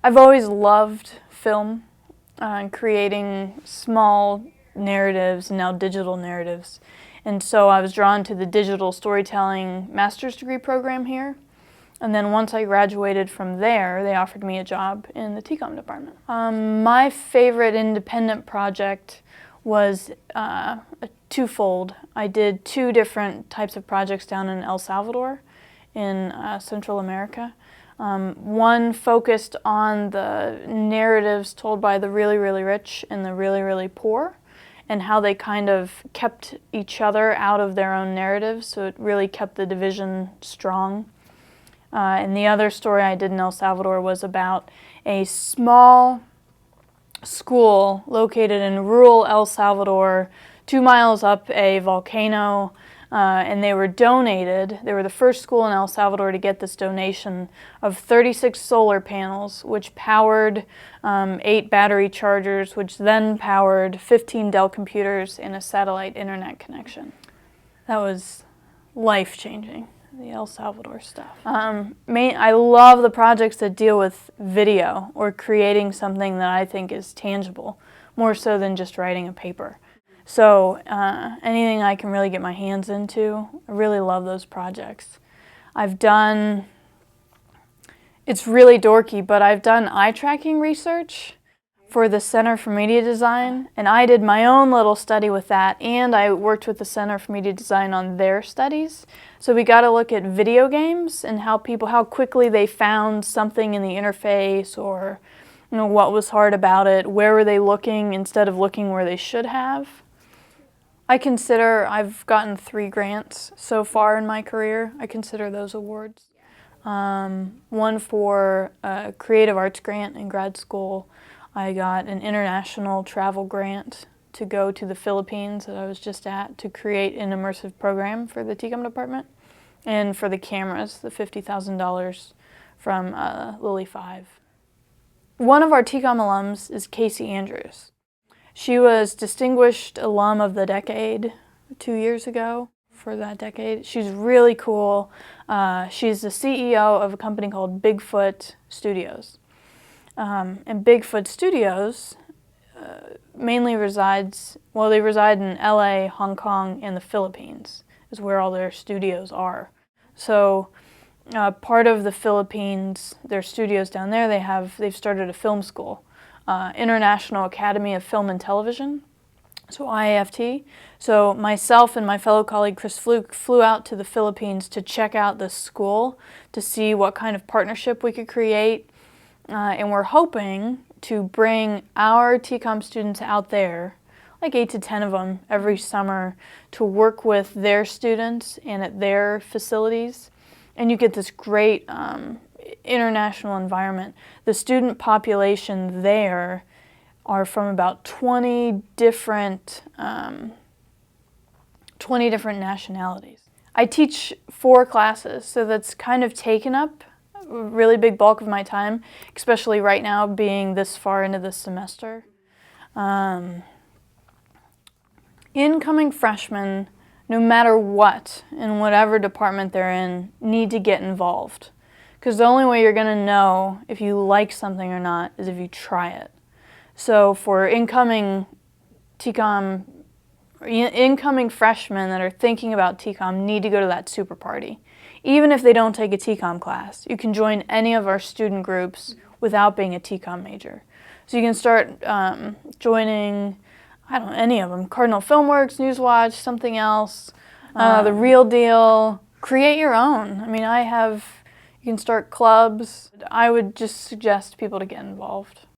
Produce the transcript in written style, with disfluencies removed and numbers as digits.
I've always loved film and creating small narratives and now digital narratives. And so I was drawn to the digital storytelling master's degree program here. And then once I graduated from there, they offered me a job in the TCOM department. My favorite independent project was twofold. I did two different types of projects down in El Salvador in Central America. One focused on the narratives told by the really, really rich and the really, really poor, and how they kind of kept each other out of their own narratives, so it really kept the division strong. And the other story I did in El Salvador was about a small school located in rural El Salvador, 2 miles up a volcano, and they were donated. They were the first school in El Salvador to get this donation of 36 solar panels, which powered 8 battery chargers, which then powered 15 Dell computers and a satellite internet connection. That was life-changing, the El Salvador stuff. I love the projects that deal with video or creating something that I think is tangible, more so than just writing a paper. So anything I can really get my hands into, I really love those projects. It's really dorky, but I've done eye tracking research for the Center for Media Design, and I did my own little study with that, and I worked with the Center for Media Design on their studies. So we got to look at video games and how quickly they found something in the interface, or what was hard about it, where were they looking instead of looking where they should have. I've gotten 3 grants so far in my career. I consider those awards. One for a creative arts grant in grad school. I got an international travel grant to go to the Philippines that I was just at to create an immersive program for the TCOM department. And for the cameras, the $50,000 from Lily 5. One of our TCOM alums is Casey Andrews. She was Distinguished Alum of the Decade 2 years ago for that decade. She's really cool. She's the CEO of a company called Bigfoot Studios. And Bigfoot Studios mainly reside in LA, Hong Kong, and the Philippines is where all their studios are. So part of the Philippines, their studios down there, they've started a film school. International Academy of Film and Television, so IAFT. So myself and my fellow colleague Chris Fluke flew out to the Philippines to check out the school to see what kind of partnership we could create, and we're hoping to bring our TCOM students out there, like 8 to 10 of them every summer, to work with their students and at their facilities, and you get this great international environment. The student population there are from about 20 different nationalities. I teach 4 classes, so that's kind of taken up a really big bulk of my time, especially right now being this far into the semester. Incoming freshmen, no matter what, in whatever department they're in, need to get involved. Because the only way you're going to know if you like something or not is if you try it. So for incoming freshmen that are thinking about TCOM need to go to that super party. Even if they don't take a TCOM class, you can join any of our student groups without being a TCOM major. So you can start joining, any of them, Cardinal Filmworks, Newswatch, something else, The Real Deal. Create your own. You can start clubs. I would just suggest people to get involved.